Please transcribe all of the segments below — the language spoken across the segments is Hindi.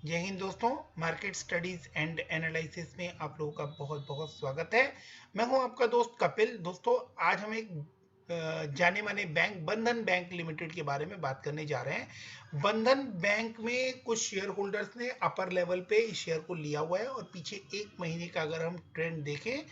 जय हिंद दोस्तों। मार्केट स्टडीज एंड एनालिसिस में आप लोगों का बहुत बहुत स्वागत है। मैं हूं आपका दोस्त कपिल। दोस्तों, आज हम एक जाने माने बैंक बंधन बैंक लिमिटेड के बारे में बात करने जा रहे हैं। बंधन बैंक में कुछ शेयर होल्डर्स ने अपर लेवल पे इस शेयर को लिया हुआ है और पीछे एक महीने का अगर हम ट्रेंड देखें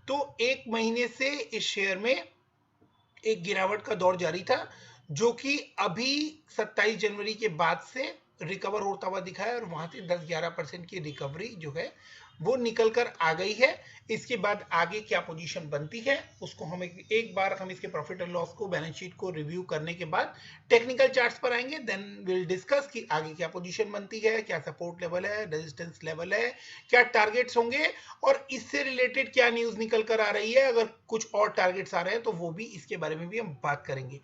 तो एक महीने से इस शेयर में एक गिरावट का दौर जारी था, जो कि अभी 27 जनवरी के बाद से रिकवर होता हुआ दिखा है और वहां से 10-11% की रिकवरी जो है वो निकल कर आ गई है। इसके बाद आगे क्या पोजीशन बनती है उसको हम एक बार हम इसके प्रॉफिट और लॉस को बैलेंस शीट को रिव्यू करने के बाद टेक्निकल चार्ट्स पर आएंगे। देन विल डिस्कस कि आगे क्या पोजीशन बनती है, क्या सपोर्ट लेवल है, रेजिस्टेंस लेवल है, क्या टारगेट्स होंगे और इससे रिलेटेड क्या न्यूज निकल कर आ रही है। अगर कुछ और टारगेट्स आ रहे हैं तो वो भी इसके बारे में भी हम बात करेंगे।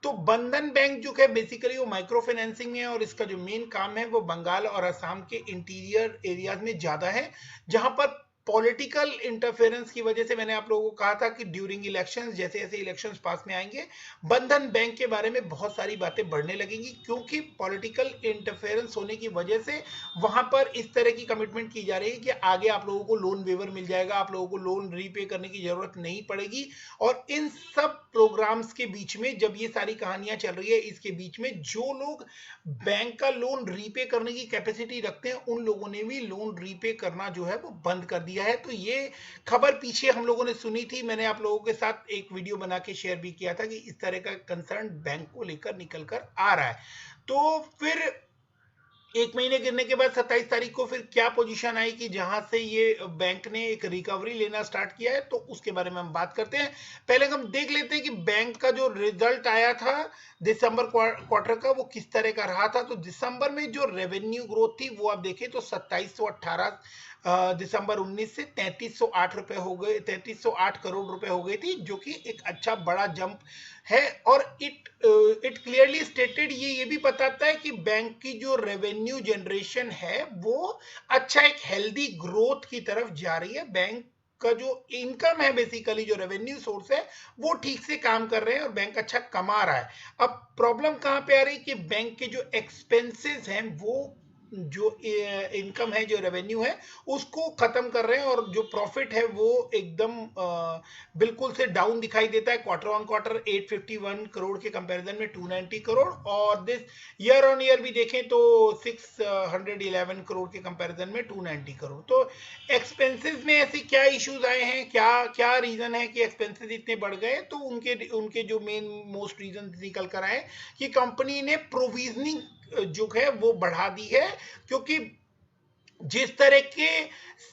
तो बंधन बैंक जो है बेसिकली वो माइक्रो फाइनेंसिंग में है और इसका जो मेन काम है वो बंगाल और असम के इंटीरियर एरियाज में ज्यादा है, जहां पर पॉलिटिकल इंटरफेरेंस की वजह से मैंने आप लोगों को कहा था कि ड्यूरिंग इलेक्शंस, जैसे जैसे इलेक्शंस पास में आएंगे, बंधन बैंक के बारे में बहुत सारी बातें बढ़ने लगेंगी, क्योंकि पॉलिटिकल इंटरफेरेंस होने की वजह से वहां पर इस तरह की कमिटमेंट की जा रही है कि आगे आप लोगों को लोन वेवर मिल जाएगा, आप लोगों को लोन रीपे करने की जरूरत नहीं पड़ेगी। और इन सब प्रोग्राम्स के बीच में जब ये सारी कहानियां चल रही है, इसके बीच में जो लोग बैंक का लोन रीपे करने की कैपेसिटी रखते हैं उन लोगों ने भी लोन रीपे करना जो है वो बंद कर दिया है। तो ये खबर पीछे हम लोगों ने सुनी थी, मैंने आप लोगों के साथ एक वीडियो बना के शेयर भी किया था कि इस तरह का कंसर्न बैंक को लेकर निकल कर आ रहा है। तो फिर एक महीने गिरने के बाद 27 तारीख को फिर क्या पोजीशन आई कि जहां से ये बैंक ने एक रिकवरी लेना स्टार्ट किया है, तो उसके बारे में हम बात करते हैं। पहले हम देख लेते हैं कि बैंक का जो रिजल्ट आया था दिसंबर क्वार्टर का वो किस तरह का रहा था। तो दिसंबर में जो रेवेन्यू ग्रोथ थी वो आप देखें तो 2718 दिसंबर 19 से 3308 रुपए हो गए, 3308 करोड़ रुपए हो गई थी, जो कि एक अच्छा बड़ा जंप है। और इट क्लियरली स्टेटेड, ये भी बताता है कि बैंक की जो रेवेन्यू जनरेशन है वो अच्छा एक हेल्दी ग्रोथ की तरफ जा रही है। बैंक का जो इनकम है, बेसिकली जो रेवेन्यू सोर्स है, वो ठीक से काम कर रहे हैं और बैंक अच्छा कमा रहा है। अब प्रॉब्लम कहां पे आ रही है कि बैंक के जो एक्सपेंसेस हैं वो जो इनकम है, जो रेवेन्यू है, उसको खत्म कर रहे हैं और जो प्रॉफिट है वो एकदम बिल्कुल से डाउन दिखाई देता है। क्वार्टर ऑन क्वार्टर 851 करोड़ के कंपैरिजन में 290 करोड़, और दिस ईयर ऑन ईयर भी देखें तो 611 करोड़ के कंपैरिजन में 290 करोड़। तो एक्सपेंसेस में ऐसे क्या इश्यूज आए हैं, क्या क्या रीजन है कि एक्सपेंसेस इतने बढ़ गए, तो उनके उनके जो मेन मोस्ट रीजन निकल कर आए कि कंपनी ने प्रोविजनिंग जो है वो बढ़ा दी है। क्योंकि जिस तरह के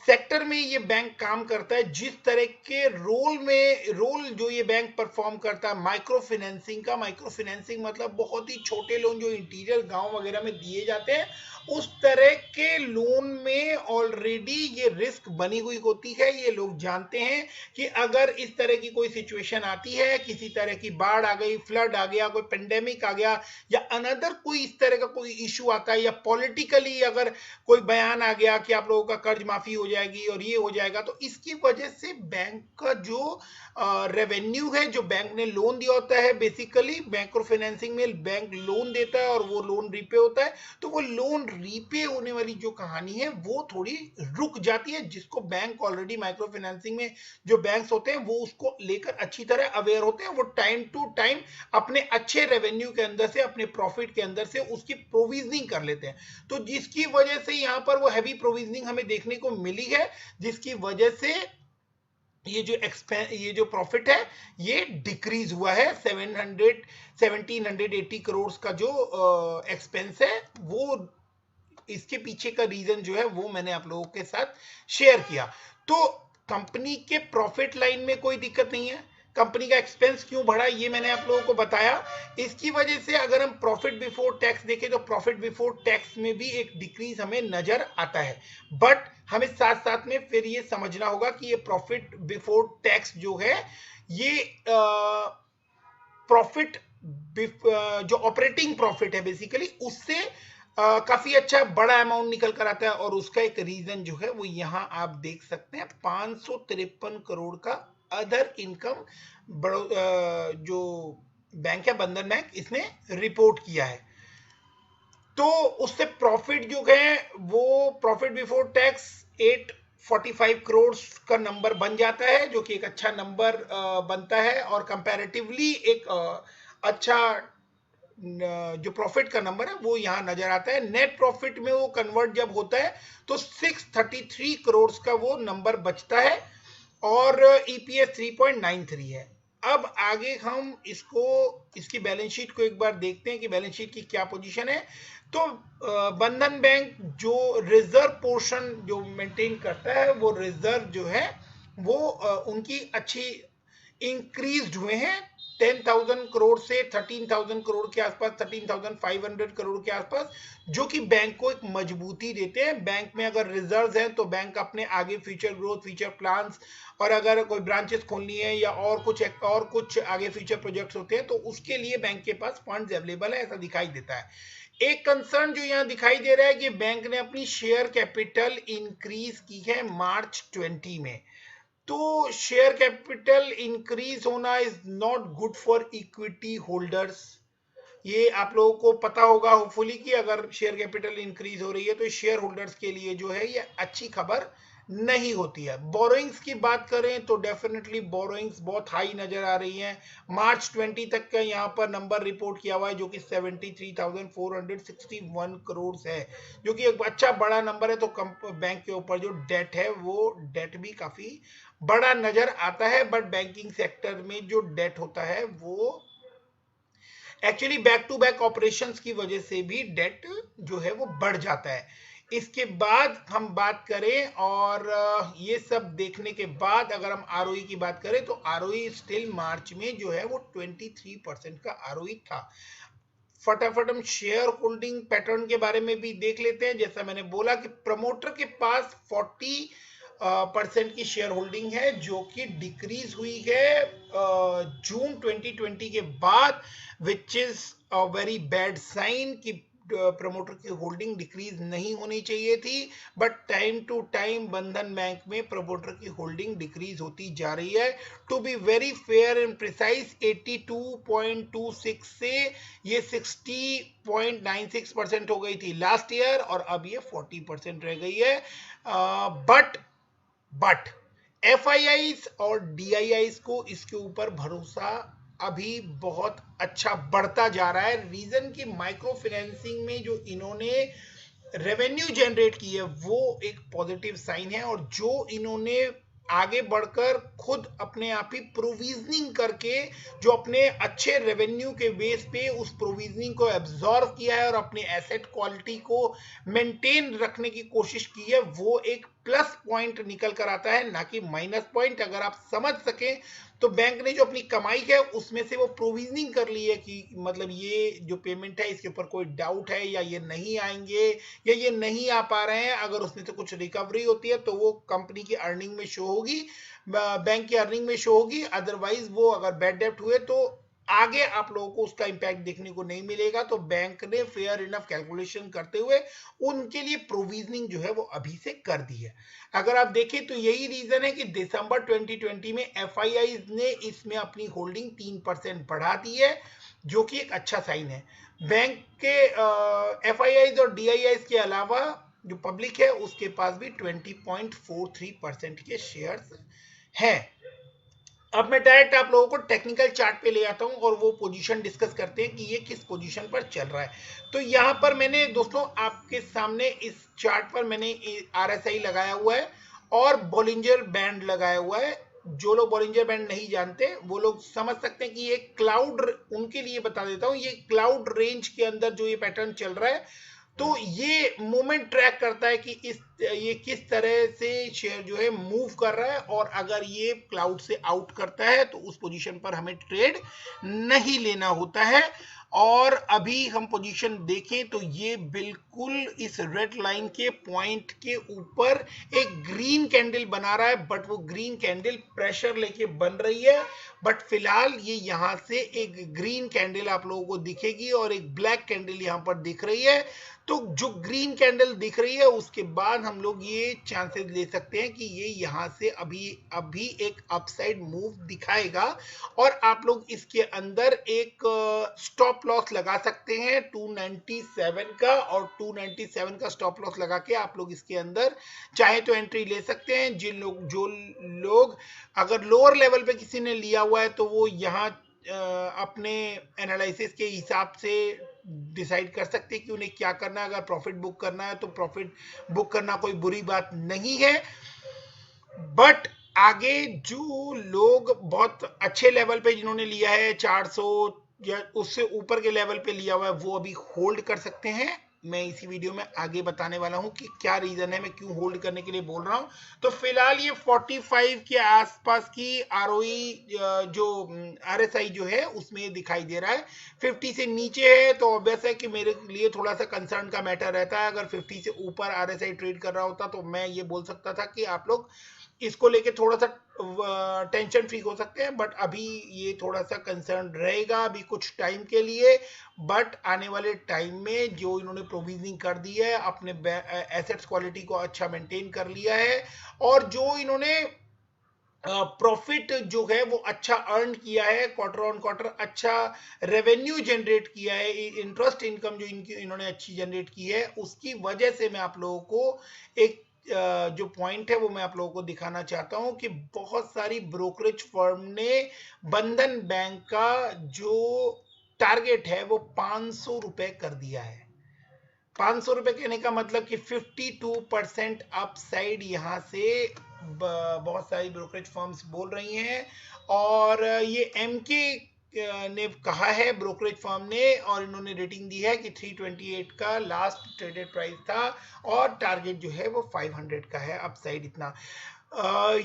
सेक्टर में ये बैंक काम करता है, जिस तरह के रोल जो ये बैंक परफॉर्म करता है माइक्रो फाइनेंसिंग का, माइक्रो फाइनेंसिंग मतलब बहुत ही छोटे लोन जो इंटीरियर गांव वगैरह में दिए जाते हैं, उस तरह के लोन में ऑलरेडी ये रिस्क बनी हुई होती है। ये लोग जानते हैं कि अगर इस तरह की कोई सिचुएशन आती है, किसी तरह की बाढ़ आ गई, फ्लड आ गया, कोई पेंडेमिक आ गया, या अनदर कोई इस तरह का कोई इशू आता है, या पॉलिटिकली अगर कोई बयान आ गया कि आप लोगों का कर्ज माफी हो जाएगी और ये हो जाएगा, तो इसकी वजह से बैंक का जो रेवेन्यू है, जो बैंक ने लोन दिया होता है, बेसिकली माइक्रो फाइनेंसिंग में बैंक लोन देता है और वो लोन रीपे होता है, तो वो लोन रीपे होने वाली जो कहानी है वो थोड़ी रुक जाती है, जिसको बैंक ऑलरेडी माइक्रो फाइनेंसिंग में जो बैंक्स होते हैं वो उसको लेकर अच्छी तरह अवेयर होते हैं। वो टाइम टू टाइम अपने अच्छे रेवेन्यू के अंदर से, अपने प्रॉफिट के अंदर से उसकी प्रोविजनिंग कर लेते हैं। तो जिसकी वजह से यहां पर वो हैवी प्रोविजनिंग हमें देखने को मिली है, जिसकी वजह से ये जो प्रॉफिट है ये डिक्रीज हुआ है। 1780 करोड़ का जो एक्सपेंस है, वो इसके पीछे का रीजन जो है वो मैंने आप लोगों के साथ शेयर किया। तो कंपनी के प्रॉफिट लाइन में कोई दिक्कत नहीं है। कंपनी का एक्सपेंस क्यों बढ़ा ये मैंने आप लोगों को बताया। इसकी वजह से अगर हम प्रॉफिट बिफोर टैक्स देखें तो प्रॉफिट बिफोर टैक्स में भी एक डिक्रीज हमें नजर आता है। बट हमें साथ साथ में फिर ये समझना होगा कि ये प्रॉफिट बिफोर टैक्स जो है, ये प्रॉफिट जो ऑपरेटिंग प्रॉफिट है बेसिकली, उससे काफी अच्छा बड़ा अमाउंट निकल कर आता है। और उसका एक रीजन जो है वो यहां आप देख सकते हैं, 553 करोड़ का अदर इनकम जो बैंक है बंधन बैंक, इसने रिपोर्ट किया है। तो उससे प्रॉफिट जो है वो प्रॉफिट बिफोर टैक्स 845 करोड़ का नंबर बन जाता है, जो कि एक अच्छा नंबर बनता है और कंपैरेटिवली एक अच्छा जो प्रॉफिट का नंबर है वो यहाँ नजर आता है। नेट प्रॉफिट में वो कन्वर्ट जब होता है तो 633 करोड़ का वो नंबर बचता है और ईपीएस 3.93 है। अब आगे हम इसकी बैलेंस शीट को एक बार देखते हैं कि बैलेंस शीट की क्या पोजीशन है। तो बंधन बैंक जो रिजर्व पोर्शन जो मेंटेन करता है, वो रिजर्व जो है वो उनकी अच्छी इंक्रीज हुए हैं 10,000 करोड़ से 13,000 करोड़ के आसपास, 13,500 करोड़ के आसपास, जो कि बैंक को एक मजबूती देते हैं। बैंक में अगर रिजर्व हैं तो बैंक अपने आगे फ्यूचर ग्रोथ, फ्यूचर प्लान्स और अगर कोई ब्रांचेस खोलनी है या और कुछ आगे फ्यूचर प्रोजेक्ट्स होते हैं तो उसके लिए बैंक के पास फंड्स अवेलेबल है, ऐसा दिखाई देता है। एक कंसर्न जो यहाँ दिखाई दे रहा है कि बैंक ने अपनी शेयर कैपिटल इंक्रीज की है मार्च 20 में। तो शेयर कैपिटल इंक्रीज होना is not good for equity holders. ये आप लोगों को पता होगा होपफुली कि अगर शेयर कैपिटल इंक्रीज हो रही है तो शेयर होल्डर्स के लिए जो है ये अच्छी खबर नहीं होती है। बोरोइंग्स की बात करें तो डेफिनेटली बोरोइंग्स बहुत हाई नजर आ रही हैं। मार्च 20 तक का यहाँ पर नंबर रिपोर्ट किया हुआ है जो कि 73,461 करोड़ है, जो कि एक अच्छा बड़ा नंबर है। तो बैंक के ऊपर जो डेट है वो डेट भी काफी बड़ा नजर आता है। बट बैंकिंग सेक्टर में जो डेट होता है वो actually back to back operations की वजह से भी डेट जो है वो बढ़ जाता है। इसके बाद हम बात करें और ये सब देखने के बाद अगर हम आरओई की बात करें तो आरओई स्टिल मार्च में जो है वो 23% का आरओई था। फटाफट हम शेयर होल्डिंग पैटर्न के बारे में भी देख लेते हैं। जैसा मैंने बोला कि प्रमोटर के पास 40% की शेयर होल्डिंग है, जो कि डिक्रीज हुई है जून 2020 के बाद, which is a very bad sign कि प्रमोटर की होल्डिंग डिक्रीज नहीं होनी चाहिए थी। But time to time Bandhan Bank में प्रमोटर की होल्डिंग डिक्रीज होती जा रही है। To be very fair and precise 82.26 से ये 60.96% हो गई थी लास्ट ईयर और अब ये 40% रह गई है। बट एफआईआईस और डीआईआईस को इसके ऊपर भरोसा अभी बहुत अच्छा बढ़ता जा रहा है। रीजन की माइक्रो फाइनेंसिंग में जो इन्होंने रेवेन्यू जनरेट की है वो एक पॉजिटिव साइन है, और जो इन्होंने आगे बढ़कर खुद अपने आप ही प्रोविजनिंग करके जो अपने अच्छे रेवेन्यू के बेस पे उस प्रोविजनिंग को एब्जॉर्व किया है और अपने एसेट क्वालिटी को मेंटेन रखने की कोशिश की है, वो एक प्लस पॉइंट निकल कर आता है, ना कि माइनस पॉइंट। अगर आप समझ सकें तो बैंक ने जो अपनी कमाई है उसमें से वो प्रोविजनिंग कर ली है कि मतलब ये जो पेमेंट है इसके ऊपर कोई डाउट है या ये नहीं आएंगे या ये नहीं आ पा रहे हैं, अगर उसमें से कुछ रिकवरी होती है तो वो कंपनी की अर्निंग में शो होगी, बैंक की अर्निंग में शो होगी। अदरवाइज वो अगर बैड डेप्ट हुए तो आगे आप लोगों को उसका इंपैक्ट देखने को नहीं मिलेगा। तो बैंक ने फेयर इनफ कैलकुलेशन करते हुए उनके लिए प्रोविजनिंग जो है वो अभी से कर दी है। अगर आप देखें तो यही रीजन है कि दिसंबर 2020 में एफआईआई ने इसमें अपनी होल्डिंग 3% बढ़ा दी है, जो कि एक अच्छा साइन है। बैंक के एफआईआई और डीआईआई के अलावा जो पब्लिक है उसके पास भी 20.43% के शेयर्स हैं। अब मैं डायरेक्ट आप लोगों को टेक्निकल चार्ट पे ले आता हूं और वो पोजीशन डिस्कस करते हैं कि ये किस पोजीशन पर चल रहा है। तो यहां पर मैंने दोस्तों आपके सामने इस चार्ट पर मैंने आरएसआई लगाया हुआ है और बॉलिंजर बैंड लगाया हुआ है। जो लोग बॉलिंजर बैंड नहीं जानते वो लोग समझ सकते हैं कि ये क्लाउड, उनके लिए बता देता हूं, ये क्लाउड रेंज के अंदर जो ये पैटर्न चल रहा है, तो ये मूवमेंट ट्रैक करता है कि ये किस तरह से शेयर जो है मूव कर रहा है, और अगर ये क्लाउड से आउट करता है तो उस पोजीशन पर हमें ट्रेड नहीं लेना होता है। और अभी हम पोजीशन देखें तो ये बिल्कुल इस रेड लाइन के पॉइंट के ऊपर एक ग्रीन कैंडल बना रहा है, बट वो ग्रीन कैंडल प्रेशर लेके बन रही है। बट फिलहाल ये यहां से एक ग्रीन कैंडल आप लोगों को दिखेगी और एक ब्लैक कैंडल यहां पर दिख रही है। तो जो ग्रीन कैंडल दिख रही है उसके बाद हम लोग ये चांसेस ले सकते हैं कि ये यहाँ से अभी एक अपसाइड मूव दिखाएगा और आप लोग इसके अंदर एक स्टॉप लॉस लगा सकते हैं 297 का, और 297 का स्टॉप लॉस लगा के आप लोग इसके अंदर चाहे तो एंट्री ले सकते हैं। जो लोग अगर लोअर लेवल पे किसी ने लिया हुआ है तो वो यहाँ अपने एनालिसिस के हिसाब से डिसाइड कर सकते हैं कि उन्हें क्या करना है। अगर प्रॉफिट बुक करना है तो प्रॉफिट बुक करना कोई बुरी बात नहीं है, बट आगे जो लोग बहुत अच्छे लेवल पे जिन्होंने लिया है 400 या उससे ऊपर के लेवल पे लिया हुआ है वो अभी होल्ड कर सकते हैं। मैं इसी वीडियो में आगे बताने वाला हूं कि क्या रीजन है, मैं क्यों होल्ड करने के लिए बोल रहा हूं। तो फिलहाल ये 45 के आसपास की आरओई जो आरएसआई जो है उसमें दिखाई दे रहा है। 50 से नीचे है तो ऑब्वियस है कि मेरे लिए थोड़ा सा कंसर्न का मैटर रहता है। अगर 50 से ऊपर आरएसआई ट्रेड कर रहा होता तो मैं ये बोल सकता था कि आप लोग इसको लेके थोड़ा सा टेंशन फ्री हो सकते हैं, बट अभी ये थोड़ा सा कंसर्न रहेगा अभी कुछ टाइम के लिए। बट आने वाले टाइम में जो इन्होंने प्रोविजनिंग कर दी है, अपने एसेट्स क्वालिटी को अच्छा मेंटेन कर लिया है, और जो इन्होंने प्रॉफिट जो है वो अच्छा अर्न किया है, क्वार्टर ऑन क्वार्टर अच्छा रेवेन्यू जनरेट किया है, इंटरेस्ट इनकम जो इन्होंने अच्छी जनरेट की है, उसकी वजह से मैं आप लोगों को एक जो पॉइंट है वो मैं आप लोगों को दिखाना चाहता हूं कि बहुत सारी ब्रोकरेज फर्म ने बंधन बैंक का जो टारगेट है वो 500 रुपए कर दिया है। 500 रुपए कहने का मतलब कि 52% अपसाइड यहां से बहुत सारी ब्रोकरेज फर्म्स बोल रही हैं। और ये एमके ने कहा है ब्रोकरेज फर्म ने, और इन्होंने रेटिंग दी है कि 328 का लास्ट ट्रेडेड प्राइस था और टारगेट जो है वो 500 का है। अपसाइड इतना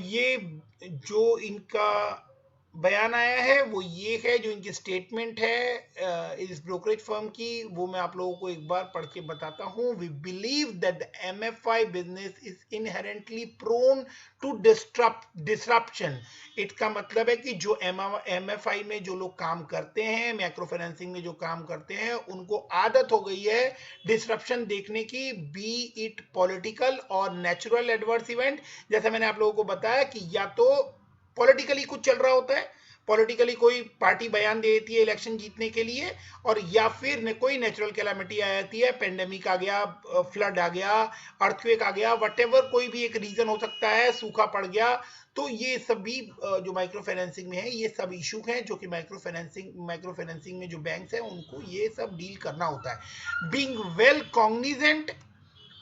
ये जो इनका बयान आया है वो ये है, जो इनकी स्टेटमेंट है इस ब्रोकरेज फर्म की, वो मैं आप लोगों को एक बार पढ़ के बताता हूं। We believe that the MFI business is inherently prone to disruption. इसका मतलब है कि जो एमएफआई में जो लोग काम करते हैं, माइक्रो फाइनेंसिंग में जो काम करते हैं, उनको आदत हो गई है डिसरप्शन देखने की, बी इट पॉलिटिकल और नेचुरल एडवर्स इवेंट। जैसा मैंने आप लोगों को बताया कि या तो पॉलिटिकली कुछ चल रहा होता है, पॉलिटिकली कोई पार्टी बयान दे देती है इलेक्शन जीतने के लिए, और या फिर कोई नेचुरल कैलामिटी आ जाती है, पेंडेमिक आ गया, फ्लड आ गया, अर्थक्वेक आ गया, वटेवर कोई भी एक रीजन हो सकता है, सूखा पड़ गया। तो ये सभी जो माइक्रो फाइनेंसिंग में है ये सब इशू हैं जो कि माइक्रो फाइनेंसिंग में जो बैंक्स हैं उनको ये सब डील करना होता है। Being well cognizant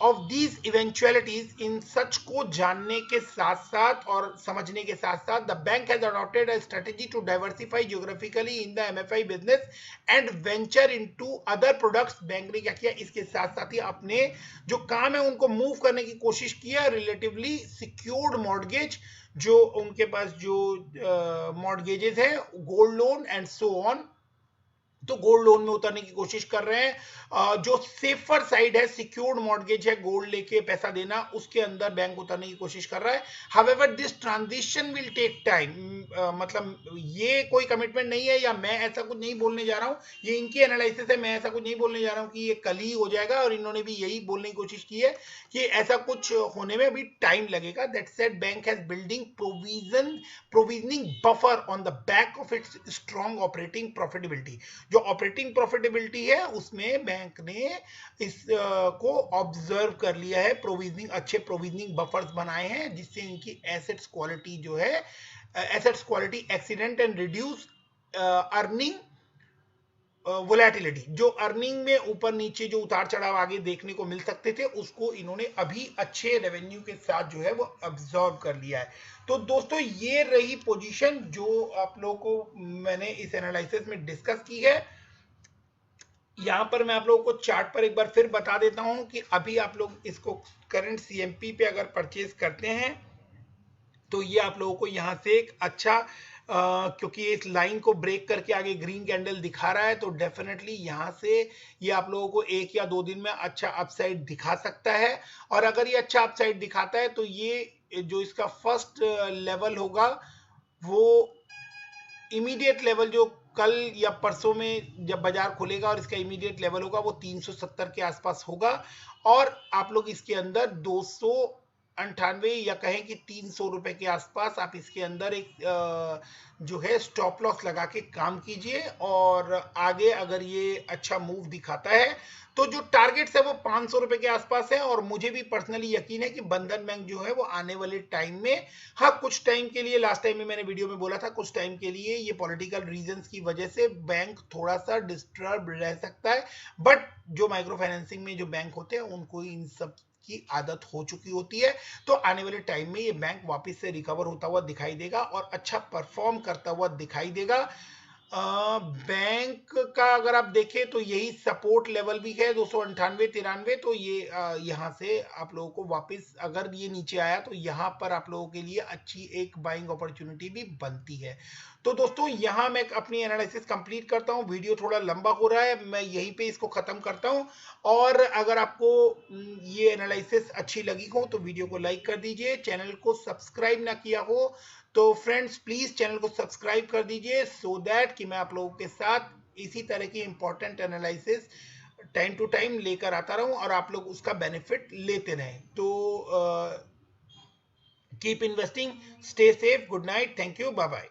of these eventualities, in such को जानने के साथ साथ और समझने के साथ साथ, the bank has adopted a strategy to diversify geographically in the MFI business and venture into other products. Bank ने क्या किया, इसके साथ साथ ही अपने जो काम है उनको मूव करने की कोशिश किया। रिलेटिवली सिक्योर्ड मॉर्गेज, जो उनके पास जो मॉर्गेजेस है, gold loan and so on, तो गोल्ड लोन में उतरने की कोशिश कर रहे हैं। जो सेफर साइड है, सिक्योर्ड मॉर्गेज है, गोल्ड लेके पैसा देना, उसके अंदर बैंक उतरने की कोशिश कर रहा है। However this transition will take time, मतलब ये कोई कमिटमेंट नहीं है या मैं ऐसा कुछ नहीं बोलने जा रहा हूं, ये इनकी एनालिसिस है, मैं ऐसा कुछ नहीं बोलने जा रहा हूं कि ये कल ही हो जाएगा, और इन्होंने भी यही बोलने की कोशिश की है कि ऐसा कुछ होने में अभी टाइम लगेगा। That said bank has building provisioning buffer on the back of its strong operating profitability. जो ऑपरेटिंग प्रॉफिटेबिलिटी है उसमें बैंक ने इस को ऑब्जर्व कर लिया है, प्रोविजनिंग अच्छे प्रोविजनिंग बफर्स बनाए हैं जिससे इनकी एसेट्स क्वालिटी जो है, assets quality accident and reduce earning volatility, जो अर्निंग में ऊपर नीचे जो उतार चढ़ाव आगे देखने को मिल सकते थे उसको इन्होंने अभी अच्छे रेवेन्यू के साथ जो है वो अब्सॉर्ब कर लिया है। तो दोस्तों ये रही पोजीशन जो आप लोगों को मैंने इस एनालिसिस में डिस्कस की है। यहां पर मैं आप लोगों को चार्ट पर एक बार फिर बता देता हूं कि अभी आप लोग इसको करंट सीएमपी पे अगर परचेज करते हैं तो ये आप लोगों को यहां से एक अच्छा क्योंकि इस लाइन को ब्रेक करके आगे ग्रीन कैंडल दिखा रहा है तो डेफिनेटली यहां से ये आप लोगों को 1 या 2 दिन में अच्छा अपसाइड दिखा सकता है। और अगर ये अच्छा अपसाइड दिखाता है तो ये जो इसका फर्स्ट लेवल होगा वो इमीडिएट लेवल जो कल या परसों में जब बाजार खुलेगा और इसका इमीडिएट लेवल होगा वो 370 के आसपास होगा, और आप लोग इसके अंदर 298 या कहें कि 300 रुपए के आसपास आप इसके अंदर एक जो है स्टॉप लॉस लगा के काम कीजिए। और आगे अगर ये अच्छा मूव दिखाता है तो जो टारगेट्स है वो 500 रुपए के आसपास है, और मुझे भी पर्सनली यकीन है कि बंधन बैंक जो है वो आने वाले टाइम में, हाँ कुछ टाइम के लिए, लास्ट टाइम में मैंने वीडियो में बोला था, कुछ टाइम के लिए ये पॉलिटिकल रीजंस की वजह से बैंक थोड़ा सा डिस्टर्ब रह सकता है, बट जो माइक्रो फाइनेंसिंग में जो बैंक होते हैं उनको इन सब की आदत हो चुकी होती है। तो आने वाले टाइम में ये बैंक वापस से रिकवर होता हुआ दिखाई देगा और अच्छा परफॉर्म करता हुआ दिखाई देगा। बैंक का अगर आप देखें तो यही सपोर्ट लेवल भी है 298-93, तो ये यहाँ से आप लोगों को वापस अगर ये नीचे आया तो यहाँ पर आप लोगों के लिए अच्छी एक बाइंग अपॉर्चुनिटी भी बनती है। तो दोस्तों यहाँ मैं अपनी एनालिसिस कंप्लीट करता हूँ, वीडियो थोड़ा लंबा हो रहा है, मैं यहीं पे इसको खत्म करता हूँ। और अगर आपको ये एनालिसिस अच्छी लगी हो तो वीडियो को लाइक कर दीजिए, चैनल को सब्सक्राइब ना किया हो तो फ्रेंड्स प्लीज चैनल को सब्सक्राइब कर दीजिए, सो दैट कि मैं आप लोगों के साथ इसी तरह की important analysis time to time लेकर आता रहूं और आप लोग उसका बेनिफिट लेते रहें। तो keep investing, stay safe, good night, thank you, bye bye.